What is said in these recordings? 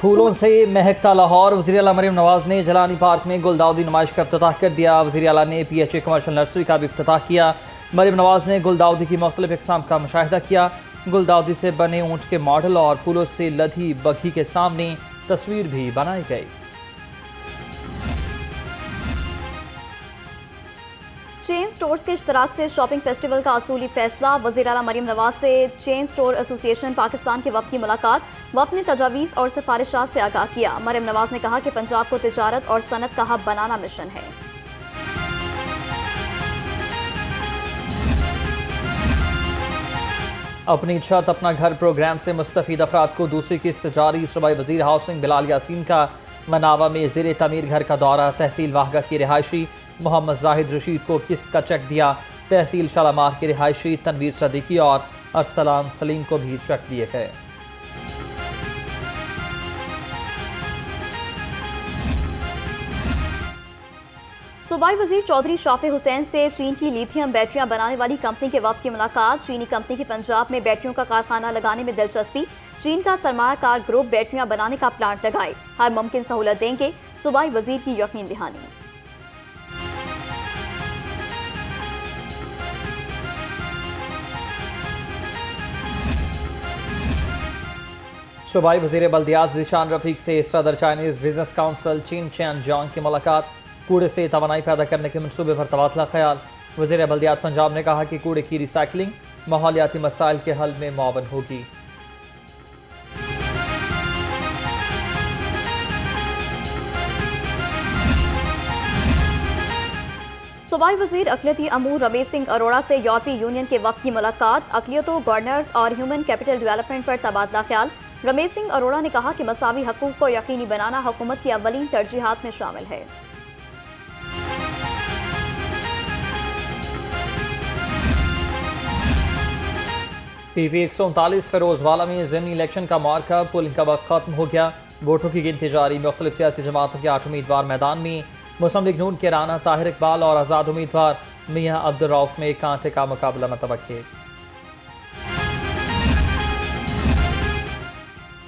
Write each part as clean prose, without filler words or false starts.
फूलों से महकता लाहौर। वज़ीर आला मरीम नवाज ने जलानी पार्क में गुलदाउदी नुमाइश का इफ्तिताह कर दिया। वज़ीर आला ने PHA कमर्शियल नर्सरी का भी इफ्तिताह किया। मरीम नवाज ने गुलदाउदी की मुख्तलिफ इक़साम का मुशाहिदा किया। गुलदाउदी से बने ऊँट के मॉडल और फूलों से लदी बग्घी के सामने तस्वीर भी बनाई गई। चेन स्टोर्स के इश्तराक से शॉपिंग फेस्टिवल का असूली फैसला। वज़ीर आला मरीम नवाज से चेन स्टोर एसोसिएशन पाकिस्तान के वफ़द की मुलाकात। वफ़द ने तजावीज़ और सिफारिशात से आगाह किया। मरीम नवाज ने कहा कि पंजाब को तिजारत और सनत का हब बनाना मिशन है। अपनी छत अपना घर प्रोग्राम से मुस्तफ़ीद अफराद को दूसरी किस्त जारी। सूबाई वज़ीर हाउसिंग बिलाल यासीन का मनावा में ज़ेर तमीर घर का दौरा। तहसील वाहगा की रिहायशी मोहम्मद जाहिद रशीद को किस्त का चेक दिया। तहसील शालामार के रिहायशी तनवीर सदीकी और अरसलाम सलीम को भी चेक दिए गए। सूबाई वज़ीर चौधरी शाफे हुसैन से चीन की लिथियम बैटरियां बनाने वाली कंपनी के वफ़द की मुलाकात। चीनी कंपनी की पंजाब में बैटरियों का कारखाना लगाने में दिलचस्पी। चीन का सरमायाकार ग्रुप बैटरियां बनाने का प्लांट लगाए। हर मुमकिन सहूलत देंगे, सूबाई वज़ीर की यकीन दहानी। सूबाई वज़ीर बल्दियात ज़ीशान रफ़ीक से सदर चाइनीज़ बिजनेस काउंसिल चीन चैन जांग की मुलाकात। कूड़े से तवानाई पैदा करने के मनसूबे पर तबादला ख्याल। वज़ीर बल्दियात पंजाब ने कहा कि कूड़े की रिसाइकलिंग माहौलियाती मसाइल के हल में मुआवन होगी। सूबाई वज़ीर अक़लियती अमूर रमेश सिंह अरोड़ा से यूरोपीय यूनियन के वफ़द की मुलाकात। अक़लियतों, गवर्नर्स और ह्यूमन कैपिटल डेवलपमेंट पर तबादला ख्याल। रमेश सिंह अरोड़ा ने कहा कि मसावी हकूक़ को यकीनी बनाना हुकूमत की अव्वलीन तरजीहात में शामिल है। PV 139 फिरोजवाला में ज़मीनी इलेक्शन का मार्का। पोलिंग का वक्त खत्म हो गया। वोटों की गिनती जारी। मुख्तलिफ सियासी जमातों के 8 उम्मीदवार मैदान में। मुस्लिम लीग नून के राना ताहिर इकबाल और आज़ाद उम्मीदवार मियां अब्दुल रऊफ में कांटे का मुकाबला मुतवक्के।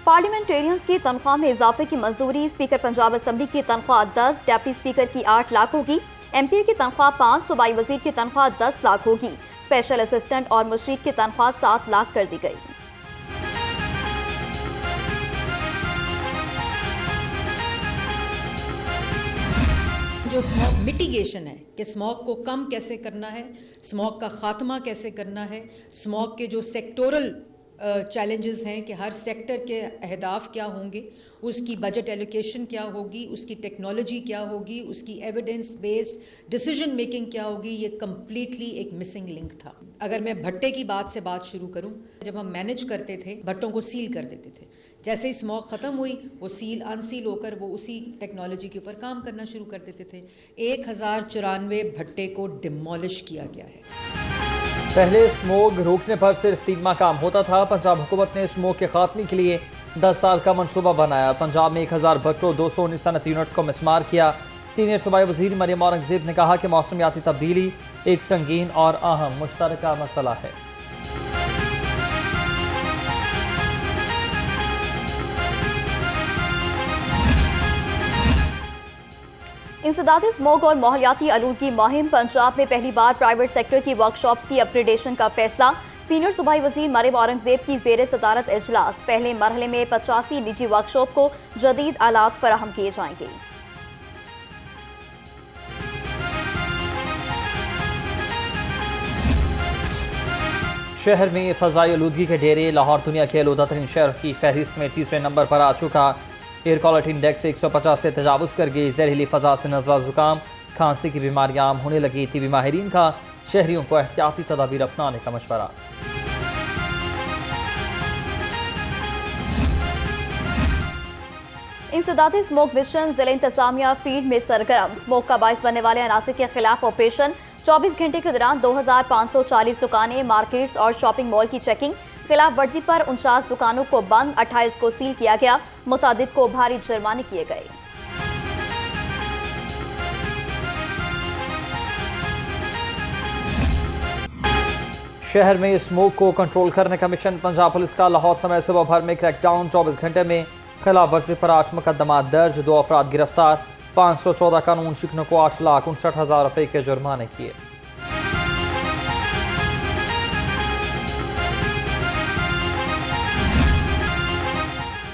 पार्लियामेंटेरियंस की तनख्वाह में इजाफे की मंजूरी। स्पीकर पंजाब असम्बली की तनख्वाह 10, डिप्टी स्पीकर की 8 लाख होगी। MPA की तनख्वाह 5, सूबाई वज़ीर की तनख्वाह 10 लाख होगी। स्पेशल असिस्टेंट और मुशीर की तनख्वाह 7 लाख कर दी गई। जो स्मोक मिटिगेशन है कि स्मोक को कम कैसे करना है, स्मोक का खात्मा कैसे करना है, स्मोक के जो सेक्टोरल चैलेंजेस हैं कि हर सेक्टर के अहदाफ क्या होंगे, उसकी बजट एलोकेशन क्या होगी, उसकी टेक्नोलॉजी क्या होगी, उसकी एविडेंस बेस्ड डिसीजन मेकिंग क्या होगी, ये कम्प्लीटली एक मिसिंग लिंक था। अगर मैं भट्टे की बात से बात शुरू करूं, जब हम मैनेज करते थे भट्टों को सील कर देते थे। जैसे ही स्मोक ख़त्म हुई वो सील अनसील होकर वो उसी टेक्नोलॉजी के ऊपर काम करना शुरू कर देते थे। 1094 भट्टे को डिमोलिश किया गया है। पहले स्मोक रोकने पर सिर्फ 3 माह काम होता था। पंजाब हुकूमत ने स्मोक के खात्मे के लिए 10 साल का मनसूबा बनाया। पंजाब में 1000 भट्टों 219 सनत यूनिट्स को मिसमार किया। सीनियर सूबाई वज़ीर मरियम औरंगज़ेब ने कहा कि मौसमियाती तब्दीली एक संगीन और अहम मुश्तरका मसला है। इंसदादी स्मोक और माहौलियाती आलूदगी मुहिम। पंजाब में पहली बार प्राइवेट सेक्टर की वर्कशॉप्स की अपग्रेडेशन का फैसला। सीनियर सूबाई वज़ीर मरियम औरंगज़ेब की ज़ेर सदारत इजलास। पहले मरहले में 85 निजी वर्कशॉप को जदीद आलात फराहम किए जाएंगे। शहर में फ़ज़ाई आलूदगी के डेरे। लाहौर दुनिया के आलूदा तरीन शहर की फहरिस्त में 3रे नंबर पर आ चुका। एयर क्वालिटी इंडेक्स 150 से तजावुज़ कर गई। जहरीली फ़ज़ा से नज़ला ज़ुकाम खांसी की बीमारियां आम होने लगी। थी माहिरीन का शहरियों को एहतियाती तदाबीर अपनाने का मशवरा। इंसदादी स्मोक मिशन जिला इंतजामिया फील्ड में सरगर्म। स्मोक का बाइस बनने वाले अनासर के खिलाफ ऑपरेशन। 24 घंटे के दौरान 2540 दुकानें, मार्केट्स और शॉपिंग मॉल की चेकिंग। खिलाफ वर्जी पर 49 दुकानों को बंद, 28 को सील किया गया। मुतादिद को भारी जुर्माने किए गए। शहर में स्मोक को कंट्रोल करने का मिशन। पंजाब पुलिस का लाहौर समेत सुबह भर में क्रैकडाउन। 24 घंटे में खिलाफ वर्जी पर 8 मुकदमा दर्ज, 2 अफराद गिरफ्तार, 514 कानून शिकनों को 8,59,000 रुपये के जुर्माने किए।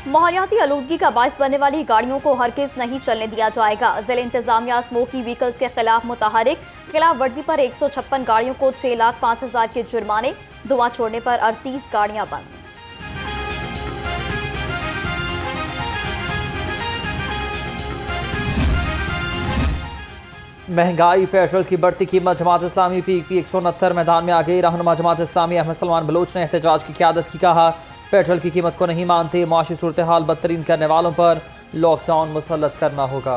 माहौलियाती आलूदगी का बायस बनने वाली गाड़ियों को हरगिज नहीं चलने दिया जाएगा। जिला इंतजामिया स्मोकी व्हीकल्स के खिलाफ मुतहरिक, खिलाफ वर्जी पर 156 गाड़ियों को 6,05,000 के जुर्माने, धुआं छोड़ने पर 38 गाड़ियां बंद। महंगाई, पेट्रोल की बढ़ती कीमत, जमात इस्लामी PEP 169 मैदान में आ गई। रहनुमा जमात इस्लामी अहमद सलमान बलोच ने एहतजाज की क़यादत की। कहा, पेट्रोल की कीमत को नहीं मानते, मुआशी सूरत हाल बदतरीन करने वालों पर लॉकडाउन मुसल्लत करना होगा।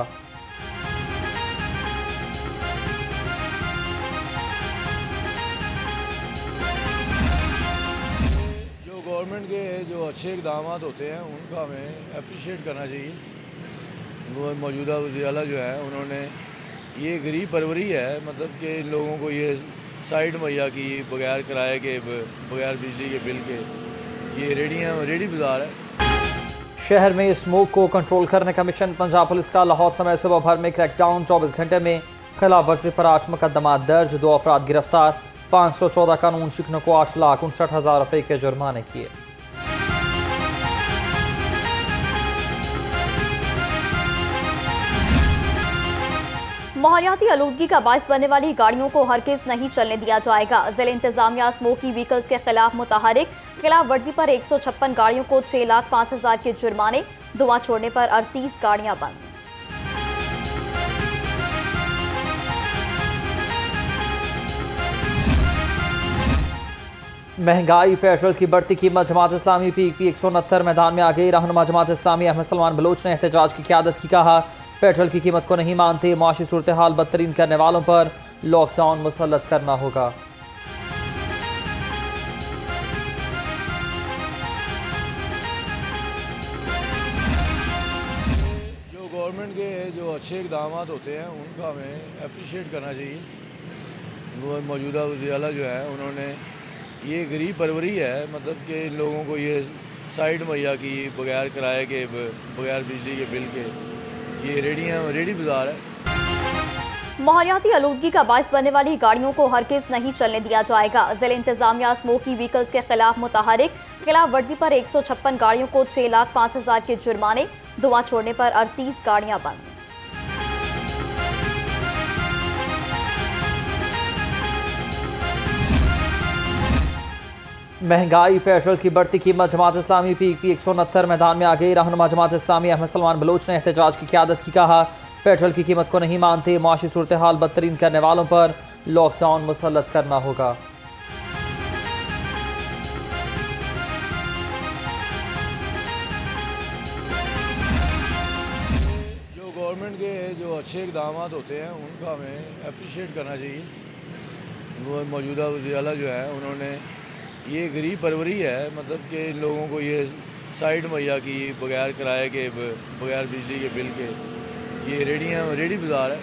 जो गवर्नमेंट के जो अच्छे इकदाम होते हैं उनका हमें अप्रिशिएट करना चाहिए। मौजूदा वज़ीर आला जो है उन्होंने ये गरीब परवरी है, मतलब कि इन लोगों को ये साइड मुहैया की बगैर किराए के, बगैर बिजली के बिल के, ये रेडी बाज़ार है। शहर में स्मोक को कंट्रोल करने का मिशन, पंजाब पुलिस का लाहौर समेत सुबह भर में क्रैकडाउन, 24 घंटे में खिलाफ वर्जी पर 8 मुकदमा दर्ज, 2 अफराद गिरफ्तार, 514 कानून शिकनों को 8,59,000 रुपये के जुर्माने किए। माहौलियाती आलूदगी का बायस बनने वाली गाड़ियों को हरगिज नहीं चलने दिया जाएगा। जिला इंतजामिया स्मोकी व्हीकल्स के खिलाफ मुतहरिक, खिलाफ वर्जी पर 156 गाड़ियों को 6,05,000 के जुर्माने, धुआं छोड़ने पर 38 गाड़ियां बंद। महंगाई, पेट्रोल की बढ़ती कीमत, जमात इस्लामी PEP 169 मैदान में आ गई। रहनुमा जमात इस्लामी अहमद सलमान बलोच ने एहतजाज की क़यादत की। कहा, पेट्रोल की कीमत को नहीं मानते, मुआशी सूरत हाल बदतरीन करने वालों पर लॉकडाउन मुसल्लत करना होगा। जो गवर्नमेंट के जो अच्छे इकदाम होते हैं उनका हमें अप्रिशिएट करना चाहिए। मौजूदा वज़ीर आला जो है उन्होंने ये गरीब परवरी है, मतलब कि इन लोगों को ये साइड मुहैया की बगैर किराए के, बगैर बिजली के बिल के, ये रेडी बाज़ार है। माहौलियाती आलूदगी का बायस बनने वाली गाड़ियों को हरगिज नहीं चलने दिया जाएगा। जिला इंतजामिया स्मोकी व्हीकल्स के खिलाफ मुतहरिक, खिलाफ वर्जी पर 156 गाड़ियों को 6,05,000 के जुर्माने, धुआं छोड़ने पर 38 गाड़ियां बंद। महंगाई, पेट्रोल की बढ़ती कीमत, जमात इस्लामी PEP 169 मैदान में आ गई। रहनुमा जमात इस्लामी अहमद सलमान बलोच ने एहतजाज की क़यादत की। कहा, पेट्रोल की कीमत को नहीं मानते, मुआशी सूरत हाल बदतरीन करने वालों पर लॉकडाउन मुसल्लत करना होगा। जो गवर्नमेंट के जो अच्छे इकदाम होते हैं उनका हमें अप्रिशिएट करना चाहिए। मौजूदा वज़ीर आला जो है उन्होंने ये गरीब परवरी है, मतलब कि इन लोगों को ये साइड मुहैया की बगैर किराए के, बगैर बिजली के बिल के, ये रेडी बाज़ार है।